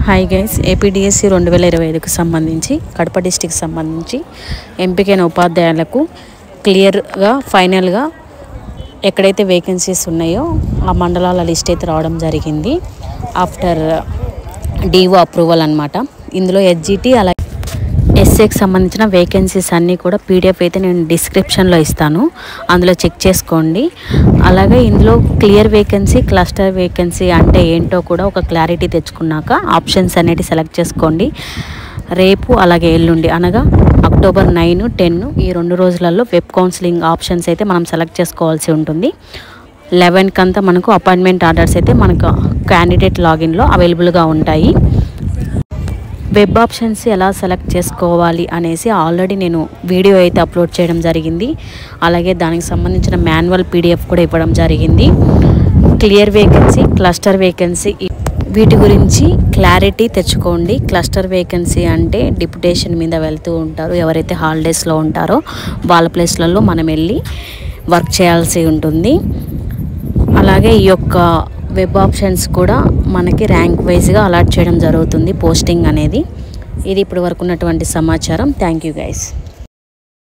Hi guys, APDSC 2025కు సంబంధించి Kadapa district సంబంధించి ఎంపికైన ఉపాధ్యాయులకు క్లియర్గా ఫైనల్గా ఎక్కడైతే వేకెన్సీస్ ఉన్నాయో ఆ మండలాల లిస్ట్ అయితే రావడం జరిగింది ఆఫ్టర్ డిఓ అప్రూవల్ అన్నమాట. ఇందులో హెచ్జిటి అలాగే ఎస్ఏకి సంబంధించిన వేకెన్సీస్ అన్నీ కూడా పీడిఎఫ్ అయితే నేను డిస్క్రిప్షన్లో ఇస్తాను, అందులో చెక్ చేసుకోండి. అలాగే ఇందులో క్లియర్ వేకెన్సీ, క్లస్టర్ వేకెన్సీ అంటే ఏంటో కూడా ఒక క్లారిటీ తెచ్చుకున్నాక ఆప్షన్స్ అనేవి సెలెక్ట్ చేసుకోండి. రేపు అలాగే ఎల్లుండి అనగా అక్టోబర్ 9, 10 ఈ 2 రోజులలో వెబ్ కౌన్సిలింగ్ ఆప్షన్స్ అయితే మనం సెలెక్ట్ చేసుకోవాల్సి ఉంటుంది. 11కి అంతా మనకు అపాయింట్మెంట్ ఆర్డర్స్ అయితే మనకు క్యాండిడేట్ లాగిన్లో అవైలబుల్గా ఉంటాయి. వెబ్ ఆప్షన్స్ ఎలా సెలెక్ట్ చేసుకోవాలి అనేసి ఆల్రెడీ నేను వీడియో అయితే అప్లోడ్ చేయడం జరిగింది. అలాగే దానికి సంబంధించిన మాన్యువల్ పీడిఎఫ్ కూడా ఇవ్వడం జరిగింది. క్లియర్ వేకెన్సీ, క్లస్టర్ వేకెన్సీ వీటి గురించి క్లారిటీ తెచ్చుకోండి. క్లస్టర్ వేకెన్సీ అంటే డిప్యుటేషన్ మీద వెళ్తూ ఉంటారు, ఎవరైతే హాలిడేస్లో ఉంటారో వాళ్ళ ప్లేస్లలో మనం వెళ్ళి వర్క్ చేయాల్సి ఉంటుంది. అలాగే ఈ యొక్క వెబ్ ఆప్షన్స్ కూడా మనకి ర్యాంక్ వైజ్గా అలాట్ చేయడం జరుగుతుంది పోస్టింగ్ అనేది. ఇది ఇప్పటి వరకు ఉన్నటువంటి సమాచారం. Thank you guys.